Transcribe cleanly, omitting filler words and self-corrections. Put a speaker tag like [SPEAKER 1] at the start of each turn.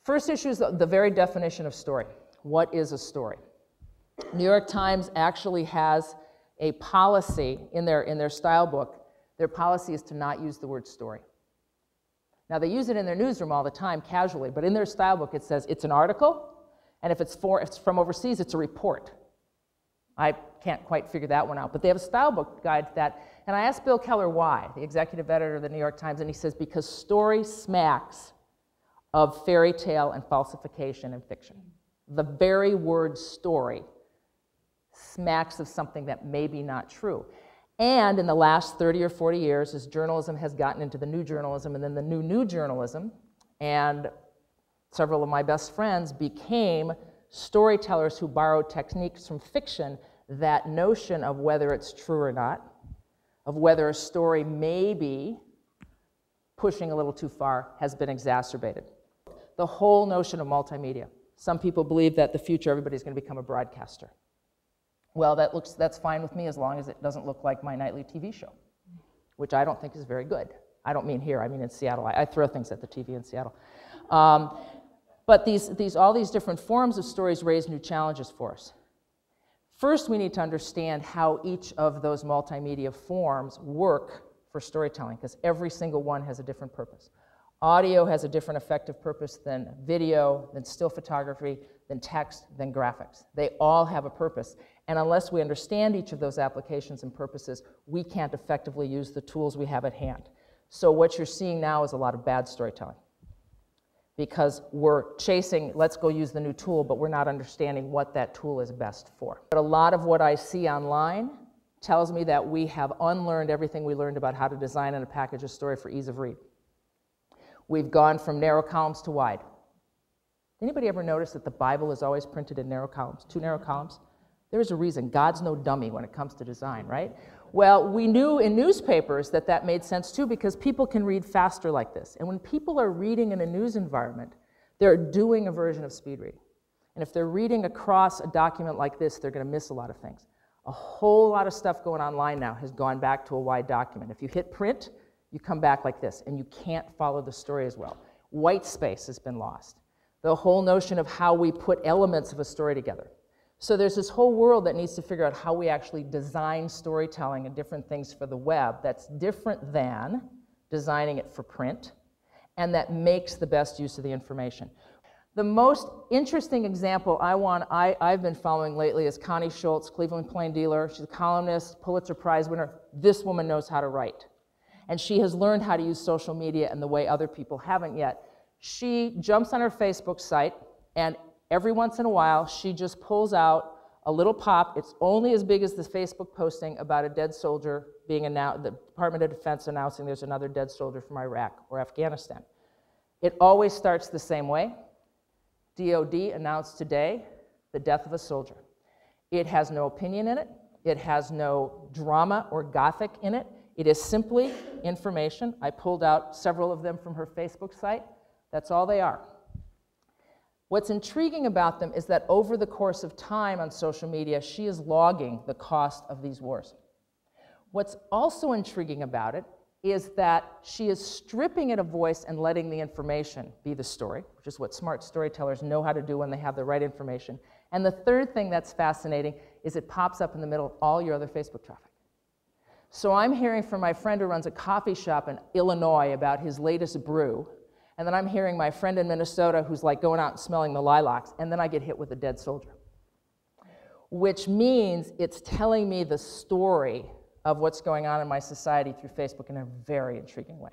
[SPEAKER 1] First issue is the very definition of story. What is a story? New York Times actually has a policy in their style book. Their policy is to not use the word story. Now, they use it in their newsroom all the time, casually, but in their style book it says it's an article, and if it's from overseas, it's a report. I can't quite figure that one out, but they have a style book guide to that. And I asked Bill Keller why, the executive editor of the New York Times, and he says, because story smacks of fairy tale and falsification and fiction. The very word story smacks of something that may be not true. And in the last 30 or 40 years, as journalism has gotten into the new journalism and then the new journalism, and several of my best friends became storytellers who borrowed techniques from fiction, that notion of whether it's true or not, of whether a story may be pushing a little too far, has been exacerbated. The whole notion of multimedia. Some people believe that the future everybody's going to become a broadcaster. Well, that's fine with me as long as it doesn't look like my nightly TV show, which I don't think is very good. I don't mean here, I mean in Seattle. I throw things at the TV in Seattle. But all these different forms of stories raise new challenges for us. First, we need to understand how each of those multimedia forms work for storytelling, because every single one has a different purpose. Audio has a different effective purpose than video, than still photography, than text, than graphics. They all have a purpose. And unless we understand each of those applications and purposes, we can't effectively use the tools we have at hand. So what you're seeing now is a lot of bad storytelling, because we're chasing, let's go use the new tool, but we're not understanding what that tool is best for. But a lot of what I see online tells me that we have unlearned everything we learned about how to design and package a story for ease of read. We've gone from narrow columns to wide. Anybody ever notice that the Bible is always printed in narrow columns, 2 narrow columns? There's a reason. God's no dummy when it comes to design, right? Well, we knew in newspapers that that made sense too, because people can read faster like this. And when people are reading in a news environment, they're doing a version of speed reading. And if they're reading across a document like this, they're going to miss a lot of things. A whole lot of stuff going online now has gone back to a wide document. If you hit print, you come back like this, and you can't follow the story as well. White space has been lost. The whole notion of how we put elements of a story together. So there's this whole world that needs to figure out how we actually design storytelling and different things for the web that's different than designing it for print, and that makes the best use of the information. The most interesting example I've been following lately is Connie Schultz, Cleveland Plain Dealer. She's a columnist, Pulitzer Prize winner. This woman knows how to write. And she has learned how to use social media in the way other people haven't yet. She jumps on her Facebook site, and every once in a while, she just pulls out a little pop. It's only as big as the Facebook posting about a dead soldier being announced, the Department of Defense announcing there's another dead soldier from Iraq or Afghanistan. It always starts the same way. DOD announced today the death of a soldier. It has no opinion in it. It has no drama or gothic in it. It is simply information. I pulled out several of them from her Facebook site. That's all they are. What's intriguing about them is that over the course of time on social media, she is logging the cost of these wars. What's also intriguing about it is that she is stripping it a voice and letting the information be the story, which is what smart storytellers know how to do when they have the right information. And the third thing that's fascinating is it pops up in the middle of all your other Facebook traffic. So I'm hearing from my friend who runs a coffee shop in Illinois about his latest brew, and then I'm hearing my friend in Minnesota who's like going out and smelling the lilacs, and then I get hit with a dead soldier. Which means it's telling me the story of what's going on in my society through Facebook in a very intriguing way.